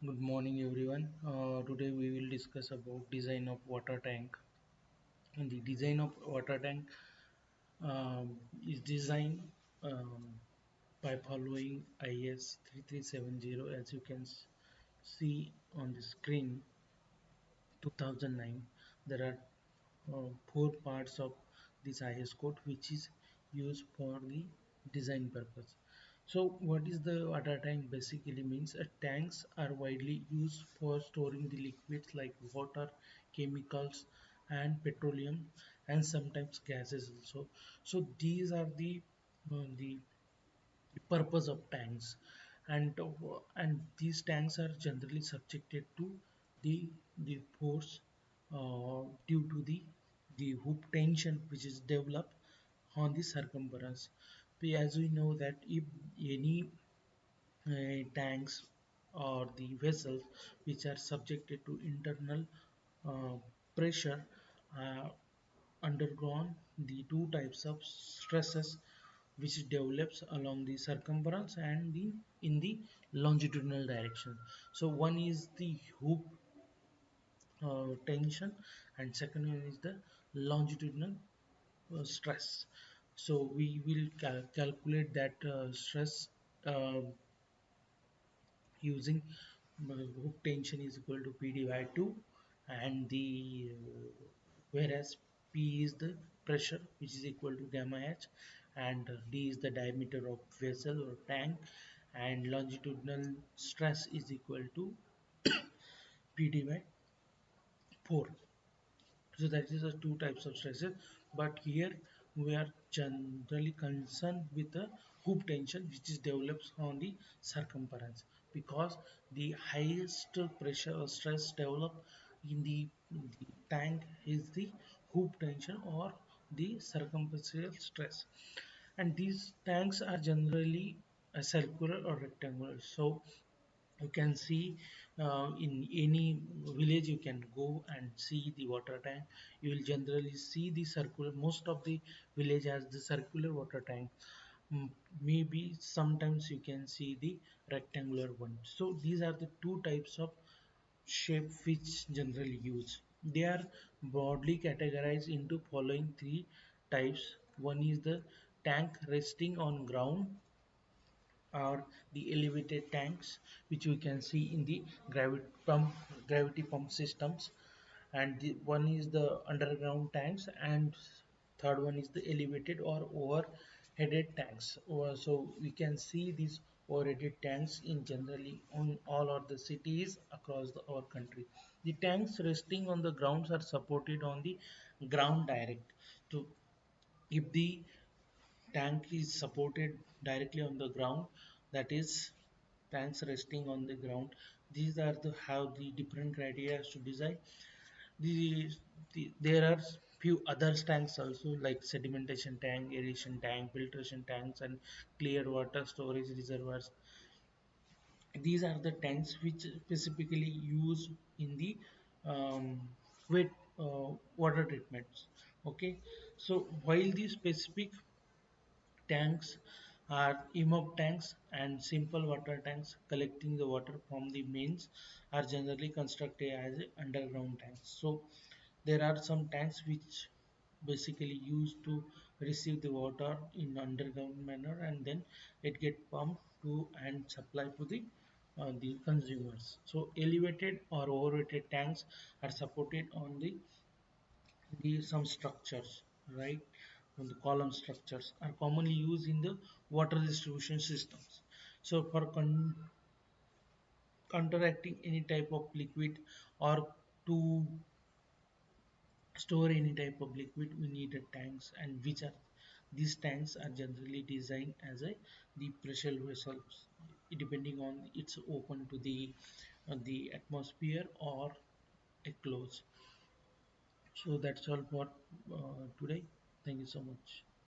Good morning everyone. Today we will discuss about design of water tank. And the design of water tank is designed by following IS 3370 as you can see on the screen 2009. There are four parts of this IS code which is used for the design purpose. So what is the water tank basically means? Tanks are widely used for storing the liquids like water, chemicals and petroleum and sometimes gases also. So these are the purpose of tanks, and these tanks are generally subjected to the force due to the hoop tension which is developed on the circumference. As we know that if any tanks or the vessels which are subjected to internal uh, pressure uh, undergone the two types of stresses which develops along the circumference and in the longitudinal direction. So one is the hoop tension and second one is the longitudinal stress. So we will calculate that stress uh, using hook tension is equal to P divided 2 and the whereas P is the pressure which is equal to gamma h and D is the diameter of vessel or tank and longitudinal stress is equal to P divided 4. So that is the two types of stresses, but here we are generally concerned with the hoop tension which is develops on the circumference because the highest pressure or stress developed in the tank is the hoop tension or the circumferential stress, and these tanks are generally circular or rectangular. So you can see in any village you can go and see the water tank. You will generally see the circular, most of the village has the circular water tank. Mm, maybe sometimes you can see the rectangular one. So these are the two types of shape which generally use. They are broadly categorized into following three types. One is the tank resting on ground or the elevated tanks which we can see in the gravity pump systems, and the one is the underground tanks, and third one is the elevated or overheaded tanks. So we can see these overheaded tanks in generally on all of the cities across our country. The tanks resting on the grounds are supported on the ground direct. So if the tank is supported directly on the ground, that is tanks resting on the ground, these are the how the different criteria to design there are few other tanks also like sedimentation tank, aeration tank, filtration tanks and clear water storage reservoirs. These are the tanks which specifically used in the um, wet water treatments. Okay, so while these specific tanks are EMOP tanks and simple water tanks collecting the water from the mains are generally constructed as underground tanks. So there are some tanks which basically used to receive the water in underground manner and then it get pumped to and supply to the consumers. So elevated or overrated tanks are supported on the some structures, right? On the column structures are commonly used in the water distribution systems. So for counteracting any type of liquid or to store any type of liquid, we need a tanks, and which are these tanks are generally designed as a the pressure vessels depending on it's open to the atmosphere or a close. So that's all for today. Thank you so much.